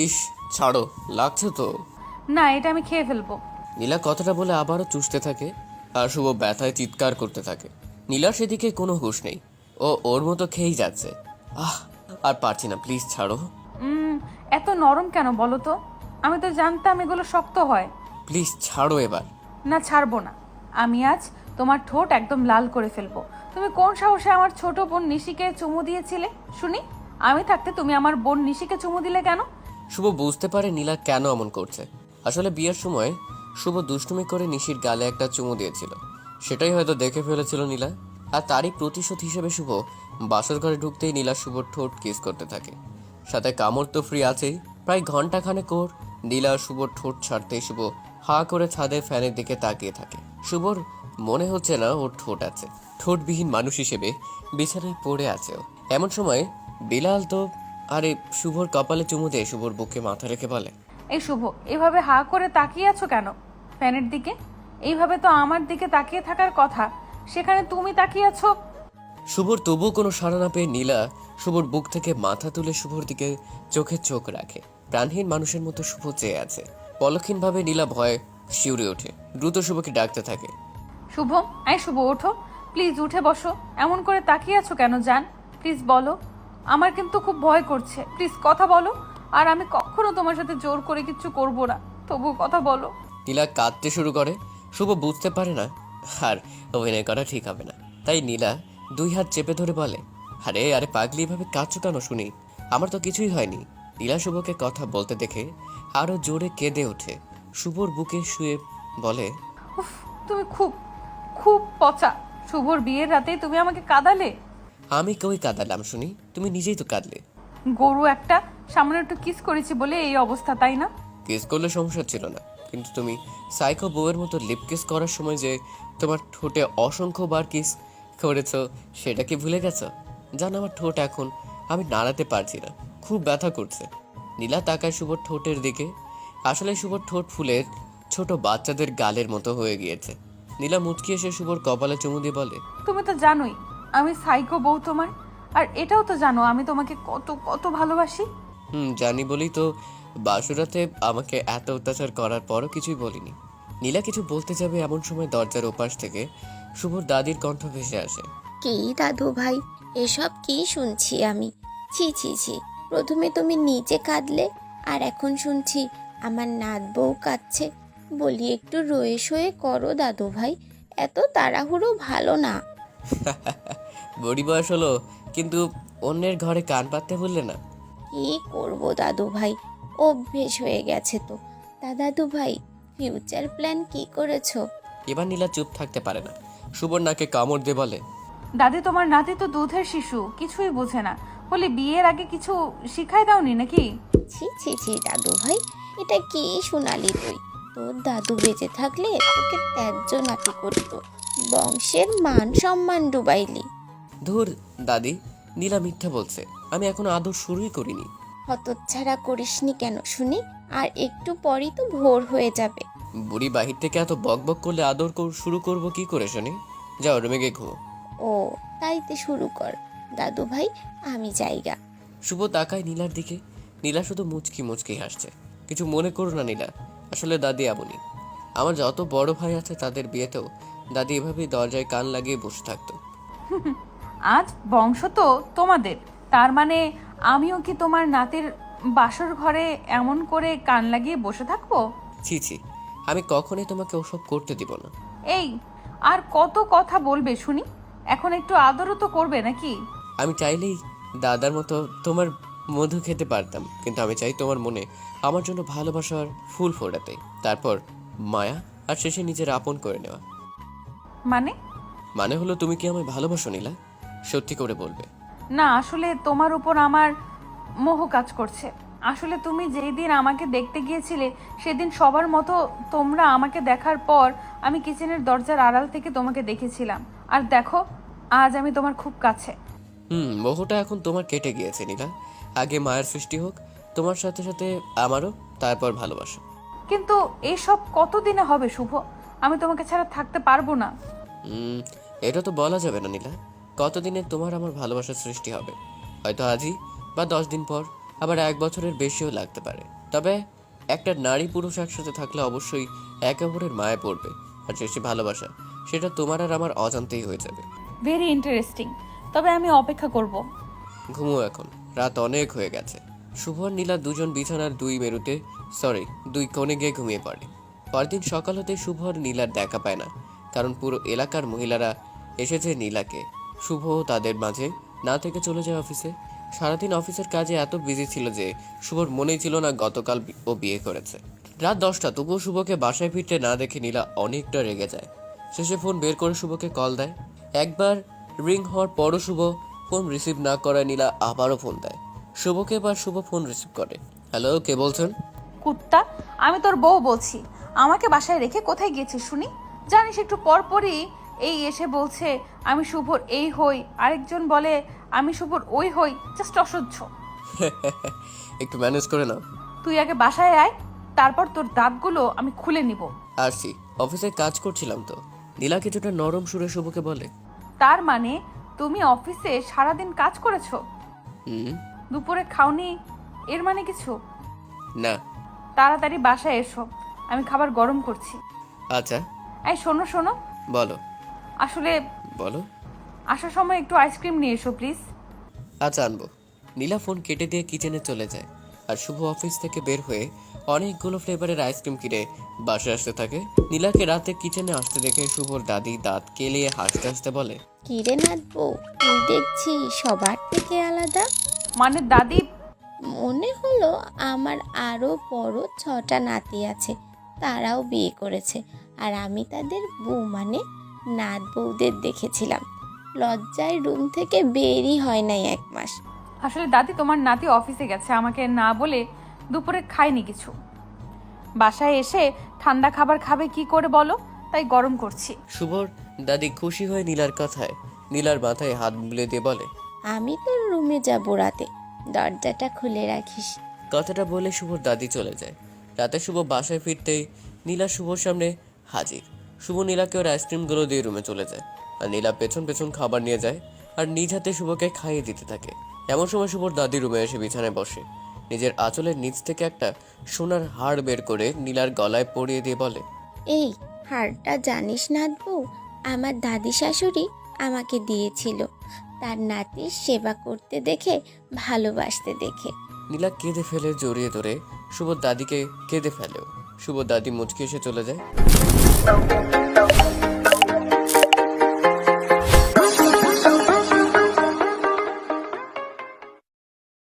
ইস, ছাড়ো, লাগছে তো। না, এটা আমি খেয়ে ফেলবো। নীলা কথাটা বলে আবারও চুষতে থাকে আর শুভ ব্যথায় চিৎকার করতে থাকে। নীলার সেদিকে কোনো হুঁশ নেই, ও ওর মতো খেয়েই যাচ্ছে। আহ, আর পারছি না, প্লিজ ছাড়ো। উম, এত নরম কেন বলো তো? আমি তো জানতাম এগুলো শক্ত হয়। প্লিজ ছাড়ো এবার। না, ছাড়বো না। আমি আজ তোমার ঠোঁট একদম লাল করে ফেলবো। তুমি কোন সাহসে আমার ছোট বোন নিশিকে চুমু দিয়েছিলে শুনি? আমি থাকতে তুমি আমার বোন নিশিকে চুমু দিলে কেন? শুভ বুঝতে পারে নীলা কেন এমন করছে। আসলে বিয়ের সময় শুভ দুষ্টুমি করে নিশির গালে একটা চুমু দিয়েছিল, সেটাই হয়তো দেখে ফেলেছিল নীলা। আর তারই প্রতিশোধ হিসেবে শুভ বাসর ঘরে ঢুকতেই নীলা শুভর ঠোঁট কিস করতে থাকে। সাথে কামড় তো ফ্রি আছেই। প্রায় ঘন্টা খানেক ওর নীলা আর শুভর ঠোঁট ছাড়তেই শুভ হা করে ছাদের ফ্যানের দিকে তাকিয়ে থাকে। শুভর মনে হচ্ছে না ওর ঠোঁট আছে। ঠোঁটবিহীন মানুষ হিসেবে বিছানায় পড়ে আছে ও। এমন সময় বিলাল তো আরে শুভর কপালে চুমু দিয়ে শুভর বুকে মাথা রেখে বলে, এই শুভ, এভাবে হা করে তাকিয়ে আছো কেন ফ্যানের দিকে? এইভাবে তো আমার দিকে তাকিয়ে থাকার কথা, সেখানে তুমি তাকিয়ে আছো। শুভর তবুও কোনো সাড়া না পেয়ে নীলা শুভর বুক থেকে মাথা তুলে শুভর দিকে চোখে চোখ রাখে। প্রাণহীন মানুষের মতো শুভ চেয়ে আছে। পলক্ষীনভাবে নীলা ভয়ে শিউরে ওঠে, দ্রুত শুভকে ডাকতে থাকে। শুভ, আই শুভ, ওঠো, প্লিজ উঠে বসো। এমন করে তাকিয়ে আছো কেন জান? প্লিজ বলো। আমার কিন্তু খুব ভয় করছে, প্লিজ কথা বলো। আর আমি কখনো তোমার সাথে জোর করে কিচ্ছু করবো না, তবু কথা বলো। নীলা কাঁদতে শুরু করে। শুভ বুঝতে পারে না আর অভিনয় করা ঠিক হবে না, তাই নীলা দুই হাত চেপে ধরে বলে, আরে আরে পাগলি, এভাবে কাঁদছো কেন শুনি? আমার তো কিছুই হয়নি। নীলা শুভকে কথা বলতে দেখে আরো জোরে কেঁদে ওঠে। শুভর বুকে শুয়ে বলে, উফ, তুমি খুব খুব পচা। শুভর বিয়ের রাতে তুমি আমাকে কাঁদালে। আমি কই কাঁদালাম শুনি? তুমি নিজেই তো কাঁদলে। গরু একটা, সামনে একটু কিস করেছি বলে এই অবস্থা, তাই না? কিস করলে সমস্যা ছিল না, কিন্তু তুমি সাইকো বউয়ের মতো লিপ কিস করার সময় যে তোমার ঠোঁটে অসংখ্য বার কিস করেছো, সেটা কি ভুলে গেছো? জানো আমার ঠোঁট এখন আমি নাড়াতে পারছি না, খুব ব্যথা করছে। নীলা তাকায় শুভর ঠোঁটের দিকে। আসলে শুভর ঠোঁট ফুলে ছোট বাচ্চাদের গালের মতো হয়ে গিয়েছে। নীলা মুচকি এসে শুভর কপালে চুমু দিয়ে বলে, তুমি তো জানোই আমি সাইকো বউ তোমার। আর এটাও তো জানো আমি তোমাকে কত কত ভালোবাসি। জানি বলেই তো বাসুরাতে আমাকে এত অত্যাচার করার পরও কিছুই বলিনি। নীলা কিছু বলতে যাবে এমন সময় দরজার ওপাশ থেকে শুভর দাদির কণ্ঠ ভেসে আসে। কি দাদু ভাই, এসব কি শুনছি আমি? ছি ছি ছি, প্রথমে তুমি নিজে কাঁদলে, আর এখন শুনছি আমার নাত বউ কাঁদছে। বলি একটু রয়ে সয়ে করো দাদু ভাই, এত তাড়াহুড়ো ভালো না। বড়ি বয়স হলো, কিন্তু অন্যের ঘরে কান পাততে বললে না। কি করব দাদু ভাই, অভ্যেস হয়ে গেছে তো। তা দাদু ভাই, ফিউচার প্ল্যান কি করেছো? এবার নীলা চুপ থাকতে পারে না, শুভর নাকে কামড় দিয়ে বলে, দাদি, তোমার নাতি তো দুধের শিশু, কিছুই বোঝে না। বলি বিয়ের আগে কিছু শিখাই দাওনি নাকি? ছি ছি ছি দাদু ভাই, এটা কি শোনালি তুই? তোর দাদু বেঁচে থাকলে তোকে ত্যায্য নাতি করতো, বংশের মান সম্মান ডুবাইলি। ধুর দাদি, নীলা মিথ্যা বলছে, আমি এখনো আদর শুরুই করিনি। হতচ্ছাড়া করিসনি কেন শুনি? আর একটু পরই তো ভোর হয়ে যাবে। বুড়ি বাহির থেকে এত বক বক করলে আদর শুরু করব কি করে শুনি? যাও রুমে গিয়ে ঘুমো। ও, তাইতে শুরু কর দাদু ভাই, আমি জায়গা। শুভ তাকায় নীলার দিকে। নীলা শুধু মুচকি মুচকি হাসছে। কিছু মনে করো না নীলা, আসলে দাদি এমনই। আমার যত বড় ভাই আছে তাদের বিয়েতেও দাদি এভাবেই দরজায় কান লাগিয়ে বসে থাকতো। আজ বংশ তো তোমাদের, তার মানে আমিও কি তোমার নাতির বাসর ঘরে এমন করে কান লাগিয়ে বসে থাকবো? ছি ছি, আমি কখনোই তোমাকে ওসব করতে দিব না। এই, আর কত কথা বলবে শুনি? এখন একটু আদরও তো করবে নাকি? আমি চাইলেই দাদার মতো তোমার মধু খেতে পারতাম, কিন্তু আমি চাই তোমার মনে আমার জন্য ভালোবাসার ফুল ফোটাতে, তারপর মায়া আর শেষে নিজের আপন করে নেওয়া। মানে? মানে হলো, তুমি কি আমায় ভালোবাসো নীলা? সত্যি করে বলবে। না, আসলে তোমার উপর আমার মোহ কাজ করছে। আসলে তুমি যেই দিন আমাকে দেখতে গিয়েছিলে সেদিন সবার মতো তোমরা আমাকে দেখার পর আমি কিচেনের দরজার আড়াল থেকে তোমাকে দেখেছিলাম। আর দেখো, আজ আমি তোমার খুব কাছে। মোহটা এখন তোমার কেটে গিয়েছে নীলা। আগে মায়ের সৃষ্টি হোক তোমার সাথে সাথে আমারও, তারপর ভালোবাসো। কিন্তু এসব কতদিনে হবে শুভ? আমি তোমাকে ছাড়া থাকতে পারবো না। হুম এটা তো বলা যাবে না নীলা, কতদিনে তোমার আমার ভালোবাসার সৃষ্টি হবে। হয়তো আজই, বা 10 দিন পর, আবার 1 বছরের বেশিও লাগতে পারে। তবে একটা নারী পুরুষ একসাথে থাকলে অবশ্যই একে অপরের মায়ে পড়বে, আর যে ভালোবাসা সেটা তোমার আর আমার অজান্তেই হয়ে যাবে। Very interesting. তবে আমি অপেক্ষা করব। ঘুমো এখন, রাত অনেক হয়ে গেছে। শুভ আর নীলা দুজন বিছানার দুই কোণে গিয়ে ঘুমিয়ে পড়ে। পরদিন সকাল হতে শুভ আর নীলার দেখা পায় না, কারণ পুরো এলাকার মহিলারা এসেছে নীলাকে। শুভ তাদের মাঝে না থেকে চলে যায় অফিসে। সারাদিন অফিসের কাজে এত বিজি ছিল যে শুভর মনেই ছিল না গতকাল ও বিয়ে করেছে। রাত 10টা, তবুও শুভকে বাসায় ফিরতে না দেখে নীলা অনেকটা রেগে যায়। শেষে ফোন বের করে শুভকে কল দেয়। একবার রিং হওয়ার পরও শুভ ফোন রিসিভ না করায় নীলা আবারও ফোন দেয় শুভকে। এবার শুভ ফোন রিসিভ করে। হ্যালো, কে বলছেন? কুত্তা, আমি তোর বউ বলছি। আমাকে বাসায় রেখে কোথায় গিয়েছিস শুনি? জানিস একটু পর পরই এই এসে বলছে আমি শুভর এই হই, আরেকজন বলে আমি শুভর ওই হই। জাস্ট অসহ্য। একটু ম্যানেজ করে নাও। তুই আগে বাসায় আয়, তারপর তোর দাঁতগুলো আমি খুলে নিব। আসছি, অফিসে কাজ করছিলাম তো। নীলা কিছুটা নরম সুরে শুভকে বলে। তার মানে তুমি অফিসে সারাদিন কাজ করেছো, হুম। দুপুরে খাওনি, এর মানে কিছু? না। তাড়াতাড়ি বাসায় এসো, আমি খাবার গরম করছি। আচ্ছা। এই শোনো শোনো, বলো। আসলে বলো। আসার সময় একটু আইসক্রিম নিয়ে এসো প্লিজ। আচ্ছা, আনবো। নীলা ফোন কেটে দিয়ে কিচেনে চলে যায়, আর শুভ অফিস থেকে বের হয়ে অনেকগুলো ফ্লেভারের আইসক্রিম কিনে বাসায় আসতে থাকে। নীলাকে রাতে কিচেনে আসতে দেখে শুভর দাদি দাঁত কেলিয়ে হাসতে হাসতে বলে, কিরে নাচবো, তুই দেখছি সবার থেকে আলাদা। মানে দাদি? মনে হলো আমার আরও বড় 6টা নাতি আছে, তারাও বিয়ে করেছে, আর আমি তাদের বউ মানে নাত বউদের দেখেছিলাম। লজ্জায় রুম থেকে বেরই হয় নাই 1 মাস। আসলে দাদি, তোমার নাতি অফিসে গেছে, আমাকে না বলে দুপুরে খায়নি কিছু। বাসায় এসে ঠান্ডা খাবার খাবে কি করে বলো, তাই গরম করছি। শুভর দাদি খুশি হয়ে নীলার কথায় নীলার মাথায় হাত বুলে দিয়ে বলে, আমি তোর রুমে যাব রাতে, দরজাটা খুলে রাখিস। কথাটা বলে শুভর দাদি চলে যায়। রাতে শুভ বাসায় ফিরতেই নীলা শুভর সামনে হাজির। শুভ নীলাকে ওর আইসক্রিমগুলো দিয়ে রুমে চলে যায়, আর নীলা পেছন পেছন খাবার নিয়ে যায় আর নিজ হাতে শুভকে খাইয়ে দিতে থাকে। এমন সময় শুভর দাদি রুমে এসে বিছানায় বসে নিজের আঁচলের নিচ থেকে একটা সোনার হাড় বের করে নীলার গলায় পরিয়ে দিয়ে বলে, এই হারটা জানিস নাতবু, আমার দাদি শাশুড়ি আমাকে দিয়েছিল তার নাতির সেবা করতে দেখে, ভালোবাসতে দেখে। নীলা কেঁদে ফেলে জড়িয়ে ধরে শুভর দাদিকে কেঁদে ফেলেও। শুভর দাদি মুচকি এসে চলে যায়।